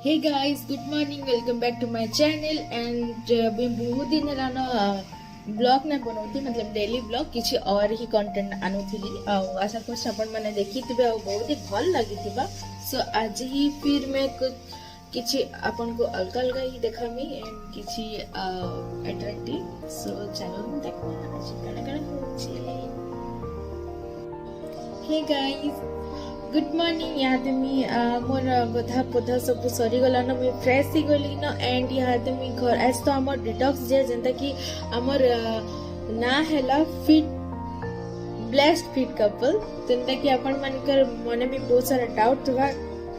Hey guys, good morning, welcome back to my channel and अभी बहुत दिन हेलानो blog ना बनौती मतलब डेली ब्लॉग किसी और ही कंटेंट आनुथिली आशा कर आपण माने देखिथिबे आ बहुत ही भल लागिथिबा। सो आज ही फिर मैं कुछ किसी अपन को अलग अलग ही देखामी एंड किसी अट्रैक्टिव। सो चलो देखो आज कण कण होची। Hey guys, good morning. यहाँ मी मोर गधा पधा सब सरीगला न मुझे फ्रेश ही गली न एंड यहाँ मी घर आज तो आम डिटॉक्स जे जेंता कि आमर ना हैला फिट ब्लेस्ड फिट कपल जेंता कि अपन मानकर मने भी बहुत सारा डाउट था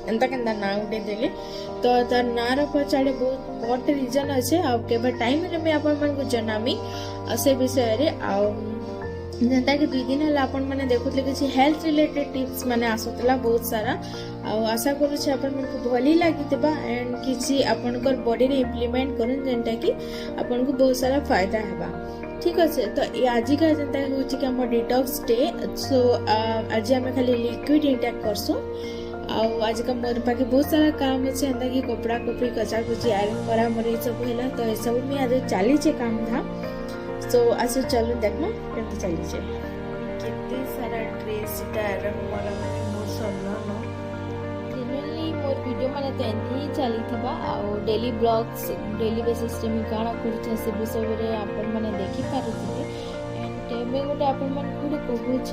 एंता केंता ना उठे देले तो तार ना रो पछाड़े बहुत बड़ रीजन अच्छे आ केबे टाइम रे मैं अपन मन को जनामी से विषय रे आ जेनता कि 2 दिन हला अपन माने देखुतले कि हेल्थ रिलेटेड टिप्स माने आसुतला बहुत सारा आ आशा करू छ अपन मन को भली लागितबा एंड किछि अपन कर बॉडी रे इंप्लीमेंट करन जेनता कि अपन को बहुत सारा फायदा हेबा। ठीक আছে तो आज का जेनता होछि कि हम डिटॉक्स डे। सो आज हम खाली लिक्विड इंटेक करसु आ आज का मोर पाके बहुत सारा काम अछि अंदा कि कपड़ा कपड़ी कचा कुची आयरन करा मोर सब हैला तो ए सब में आज चाली छे काम था। तो आसो चलो देखना केते चली छे केते सारा ड्रेस इटा आयरन करा माने मोर सरना न जनरली मोर वीडियो माने तो एंती ही चली थिबा आ डेली ब्लॉग्स डेली बेसिस रे मी काना करछ से विषय रे अपन माने देखि पारुथिबे एंड मैं गोटे अपन मन गुडे कहूछ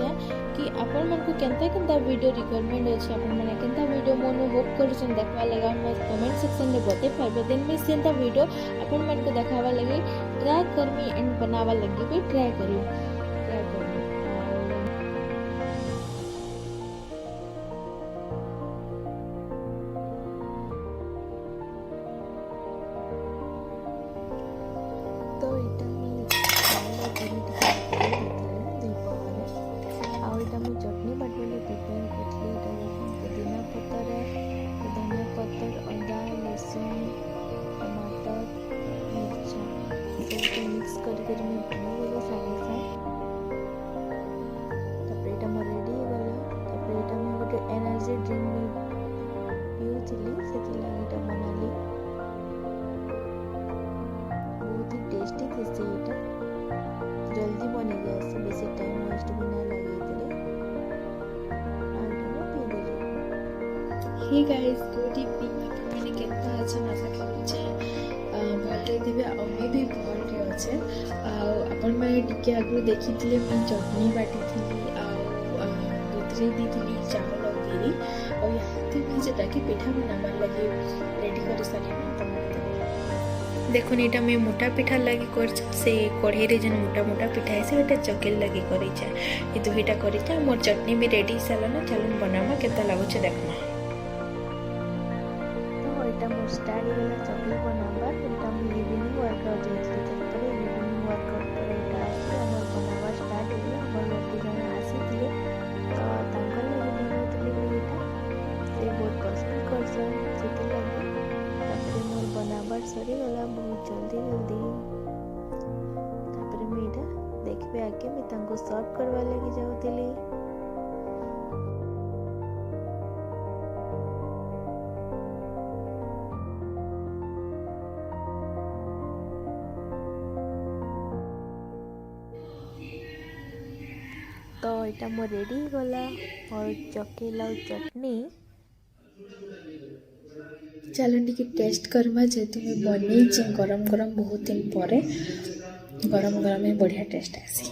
कि अपन मन को केंता वीडियो रिक्वायरमेंट अछि अपन माने केंता वीडियो मोन होप करछन देखवा लगा हम कमेंट सेक्शन में बते पाबे देन में सेंता वीडियो अपन मन को देखावा लगे ट्राई करमी एंड बनावा लगी भी ट्राई करी तो इटा मैं चटनी बाटवाली प्रिपेयर करथली पुदीना पत्तर धनिया पत्तर अदा लहसुन टमाटर मिर्चा सबको मिक्स करके मैं बनाइले सागे तापर एटा मोर रेडी हो गला। तापर एटा मैं गोटे एनर्जी ड्रिंक में पिउथली सेति लागि एटा बनाली बहुत ही टेस्टी थेसे एटा जल्दी बनी जाए बेसी टाइम वेस्ट भी ना लगे। Hey guys, good evening. मैंने केतना अच्छा आशा करू छे भले दिबे आ मैं भी भल रे अछि आ अपन मैं टिके आगु देखितले मैं चटनी बाटी थी आ दूसरी दी थी चावल और गिरी और यहाँ पे मैं जेटा कि पिठा बनावा लगे रेडी कर सारी देखो एटा मैं मोटा पिठा लगी कर से कढ़ाई रे जन मोटा मोटा पिठा है से एटा चकेल लगी करी छे ये दुहीटा करी छे मोर चटनी भी रेडी साला ना चलो बनामा केता लागो छे देखमा। एटा मोर स्टार्ट गला चकली बनावा एटा हम इवनिंग वर्कआउट जेतली तपर इवनिंग वर्कआउट पर एटा आसे हमर बनावा स्टार्ट हो गया। हमर लड़की जन आसीथिले तो तांकर लागि बनाउतली एटा से बहुत पसंद करसन सेति लागि तापर मोर बनावा सरी गला बहुत जल्दी तापर मैं एटा देखबे आके मैं तांको सर्व करवा लागि जाउतली। तो इटा मो रेडी गला और चकेला चटनी चलो टिके टेस्ट करवा जेतु मैं बनै गरम गरम बहुत दिन पर गरम गरम में बढ़िया टेस्ट आसी।